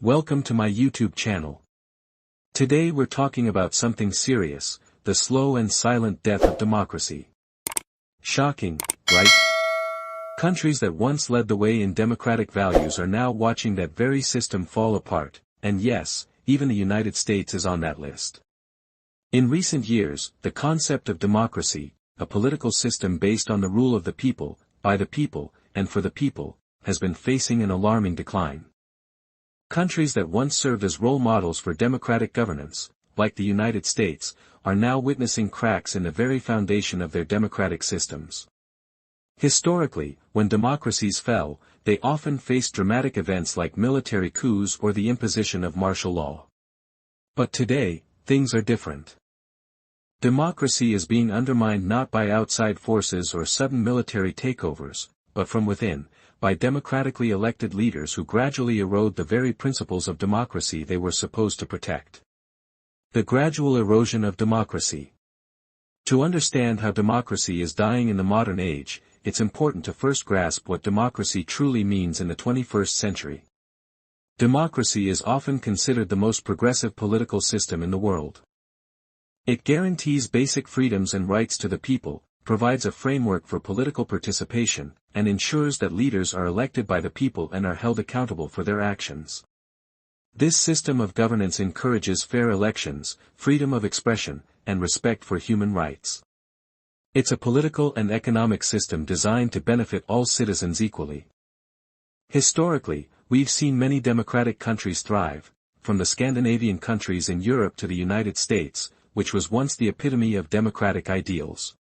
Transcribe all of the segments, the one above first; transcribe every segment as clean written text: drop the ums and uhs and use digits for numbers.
Welcome to my YouTube channel. Today we're talking about something serious, the slow and silent death of democracy. Shocking, right? Countries that once led the way in democratic values are now watching that very system fall apart, and yes, even the United States is on that list. In recent years, the concept of democracy, a political system based on the rule of the people, by the people, and for the people, has been facing an alarming decline. Countries that once served as role models for democratic governance, like the United States, are now witnessing cracks in the very foundation of their democratic systems. Historically, when democracies fell, they often faced dramatic events like military coups or the imposition of martial law. But today, things are different. Democracy is being undermined not by outside forces or sudden military takeovers, but from within, by democratically elected leaders who gradually erode the very principles of democracy they were supposed to protect. The gradual erosion of democracy. To understand how democracy is dying in the modern age, it's important to first grasp what democracy truly means in the 21st century. Democracy is often considered the most progressive political system in the world. It guarantees basic freedoms and rights to the people, provides a framework for political participation, and ensures that leaders are elected by the people and are held accountable for their actions. This system of governance encourages fair elections, freedom of expression, and respect for human rights. It's a political and economic system designed to benefit all citizens equally. Historically, we've seen many democratic countries thrive, from the Scandinavian countries in Europe to the United States, which was once the epitome of democratic ideals.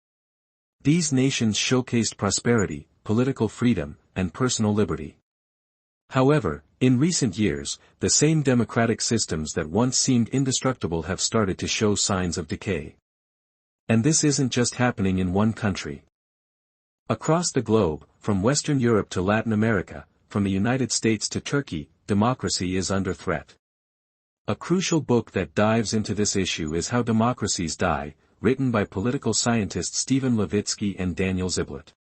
These nations showcased prosperity, political freedom, and personal liberty. However, in recent years, the same democratic systems that once seemed indestructible have started to show signs of decay. And this isn't just happening in one country. Across the globe, from Western Europe to Latin America, from the United States to Turkey, democracy is under threat. A crucial book that dives into this issue is How Democracies Die, written by political scientists Levitsky and Ziblatt.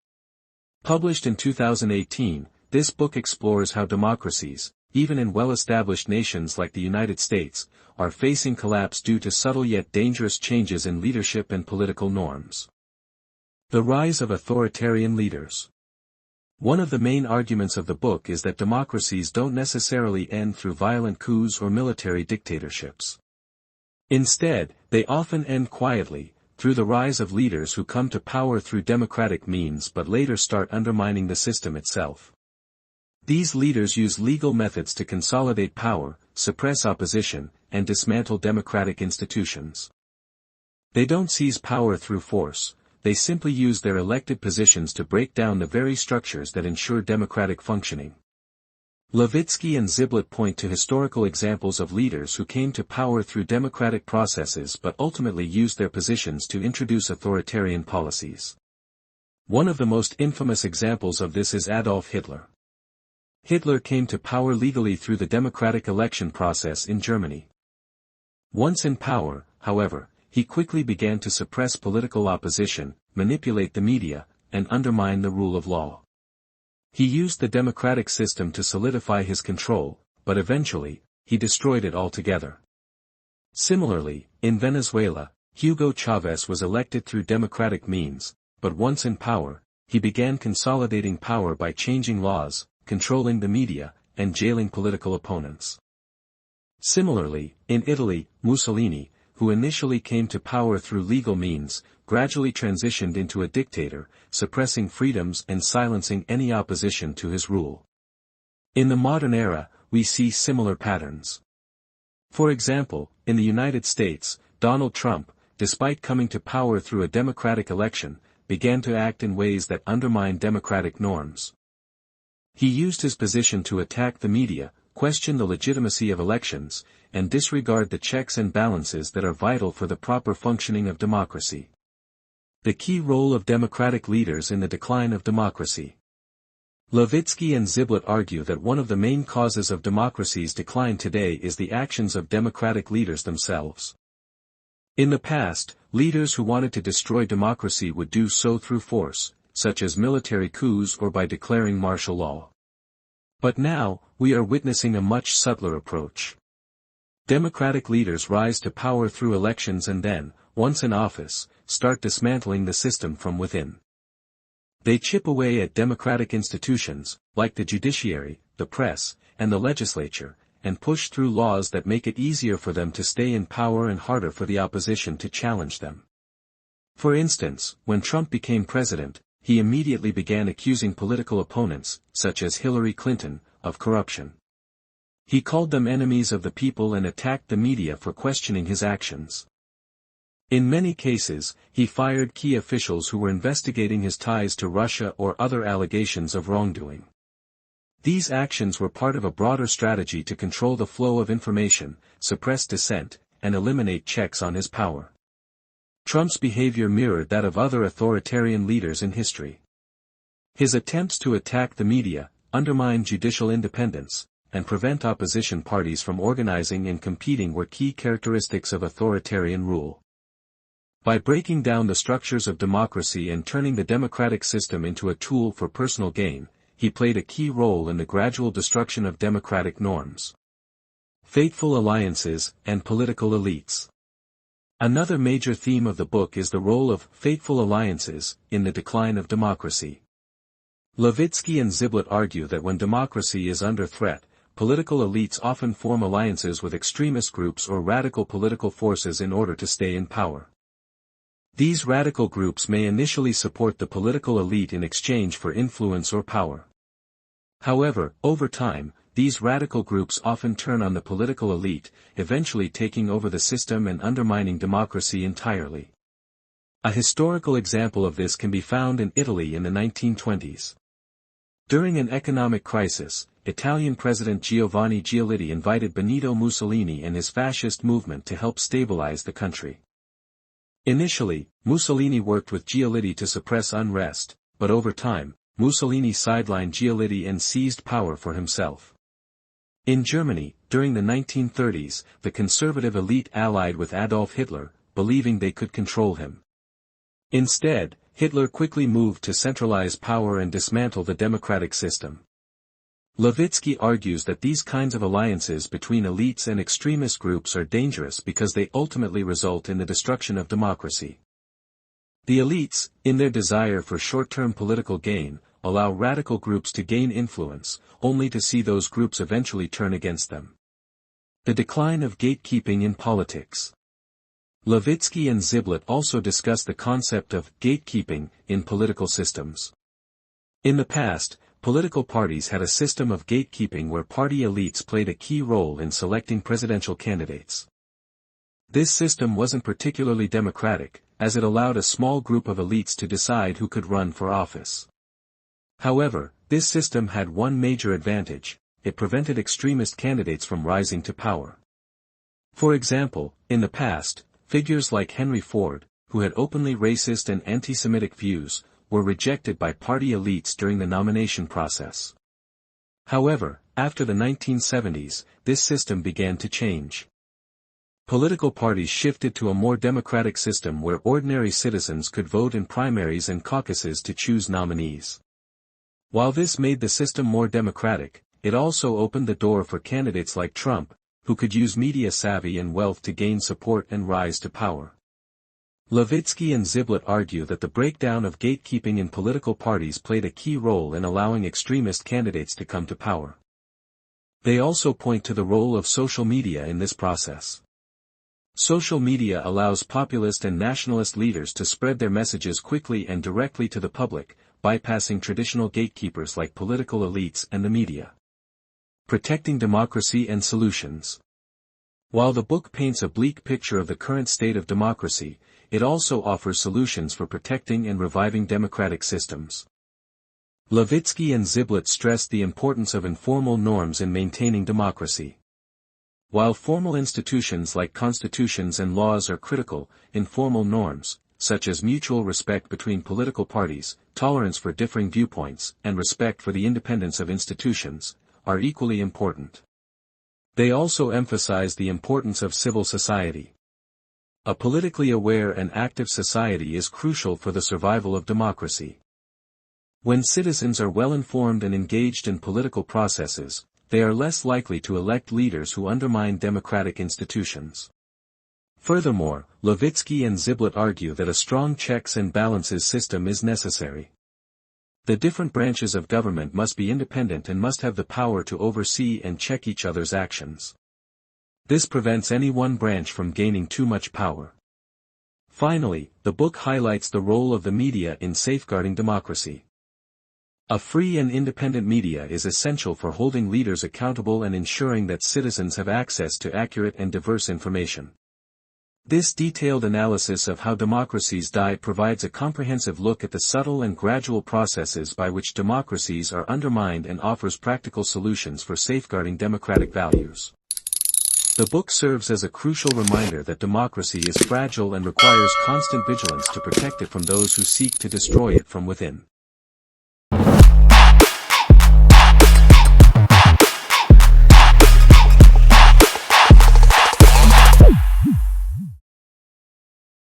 Published in 2018, this book explores how democracies, even in well-established nations like the United States, are facing collapse due to subtle yet dangerous changes in leadership and political norms. The rise of authoritarian leaders. One of the main arguments of the book is that democracies don't necessarily end through violent coups or military dictatorships. Instead, they often end quietly, through the rise of leaders who come to power through democratic means but later start undermining the system itself. These leaders use legal methods to consolidate power, suppress opposition, and dismantle democratic institutions. They don't seize power through force, they simply use their elected positions to break down the very structures that ensure democratic functioning. Levitsky and Ziblatt point to historical examples of leaders who came to power through democratic processes but ultimately used their positions to introduce authoritarian policies. One of the most infamous examples of this is Adolf Hitler. Hitler came to power legally through the democratic election process in Germany. Once in power, however, he quickly began to suppress political opposition, manipulate the media, and undermine the rule of law. He used the democratic system to solidify his control, but eventually, he destroyed it altogether. Similarly, in Venezuela, Hugo Chavez was elected through democratic means, but once in power, he began consolidating power by changing laws, controlling the media, and jailing political opponents. Similarly, in Italy, Mussolini, who initially came to power through legal means, gradually transitioned into a dictator, suppressing freedoms and silencing any opposition to his rule. In the modern era, we see similar patterns. For example, in the United States, Donald Trump, despite coming to power through a democratic election, began to act in ways that undermine democratic norms. He used his position to attack the media, question the legitimacy of elections, and disregard the checks and balances that are vital for the proper functioning of democracy. The key role of democratic leaders in the decline of democracy. Levitsky and Ziblatt argue that one of the main causes of democracy's decline today is the actions of democratic leaders themselves. In the past, leaders who wanted to destroy democracy would do so through force, such as military coups or by declaring martial law. But now, we are witnessing a much subtler approach. Democratic leaders rise to power through elections and then, once in office, start dismantling the system from within. They chip away at democratic institutions, like the judiciary, the press, and the legislature, and push through laws that make it easier for them to stay in power and harder for the opposition to challenge them. For instance, when Trump became president, he immediately began accusing political opponents, such as Hillary Clinton, of corruption. He called them enemies of the people and attacked the media for questioning his actions. In many cases, he fired key officials who were investigating his ties to Russia or other allegations of wrongdoing. These actions were part of a broader strategy to control the flow of information, suppress dissent, and eliminate checks on his power. Trump's behavior mirrored that of other authoritarian leaders in history. His attempts to attack the media, undermine judicial independence, and prevent opposition parties from organizing and competing were key characteristics of authoritarian rule. By breaking down the structures of democracy and turning the democratic system into a tool for personal gain, he played a key role in the gradual destruction of democratic norms. Fateful alliances and political elites. Another major theme of the book is the role of fateful alliances in the decline of democracy. Levitsky and Ziblatt argue that when democracy is under threat, political elites often form alliances with extremist groups or radical political forces in order to stay in power. These radical groups may initially support the political elite in exchange for influence or power. However, over time, these radical groups often turn on the political elite, eventually taking over the system and undermining democracy entirely. A historical example of this can be found in Italy in the 1920s. During an economic crisis, Italian President Giovanni Giolitti invited Benito Mussolini and his fascist movement to help stabilize the country. Initially, Mussolini worked with Giolitti to suppress unrest, but over time, Mussolini sidelined Giolitti and seized power for himself. In Germany, during the 1930s, the conservative elite allied with Adolf Hitler, believing they could control him. Instead, Hitler quickly moved to centralize power and dismantle the democratic system. Levitsky argues that these kinds of alliances between elites and extremist groups are dangerous because they ultimately result in the destruction of democracy. The elites, in their desire for short-term political gain, allow radical groups to gain influence, only to see those groups eventually turn against them. The decline of gatekeeping in politics. Levitsky and Ziblatt also discuss the concept of gatekeeping in political systems. In the past, political parties had a system of gatekeeping where party elites played a key role in selecting presidential candidates. This system wasn't particularly democratic, as it allowed a small group of elites to decide who could run for office. However, this system had one major advantage: it prevented extremist candidates from rising to power. For example, in the past, figures like Henry Ford, who had openly racist and anti-Semitic views, were rejected by party elites during the nomination process. However, after the 1970s, this system began to change. Political parties shifted to a more democratic system where ordinary citizens could vote in primaries and caucuses to choose nominees. While this made the system more democratic, it also opened the door for candidates like Trump, who could use media savvy and wealth to gain support and rise to power. Levitsky and Ziblatt argue that the breakdown of gatekeeping in political parties played a key role in allowing extremist candidates to come to power. They also point to the role of social media in this process. Social media allows populist and nationalist leaders to spread their messages quickly and directly to the public, bypassing traditional gatekeepers like political elites and the media. Protecting democracy and solutions. While the book paints a bleak picture of the current state of democracy, it also offers solutions for protecting and reviving democratic systems. Levitsky and Ziblatt stress the importance of informal norms in maintaining democracy. While formal institutions like constitutions and laws are critical, informal norms, such as mutual respect between political parties, tolerance for differing viewpoints, and respect for the independence of institutions, are equally important. They also emphasize the importance of civil society. A politically aware and active society is crucial for the survival of democracy. When citizens are well informed and engaged in political processes, they are less likely to elect leaders who undermine democratic institutions. Furthermore, Levitsky and Ziblatt argue that a strong checks and balances system is necessary. The different branches of government must be independent and must have the power to oversee and check each other's actions. This prevents any one branch from gaining too much power. Finally, the book highlights the role of the media in safeguarding democracy. A free and independent media is essential for holding leaders accountable and ensuring that citizens have access to accurate and diverse information. This detailed analysis of how democracies die provides a comprehensive look at the subtle and gradual processes by which democracies are undermined and offers practical solutions for safeguarding democratic values. The book serves as a crucial reminder that democracy is fragile and requires constant vigilance to protect it from those who seek to destroy it from within.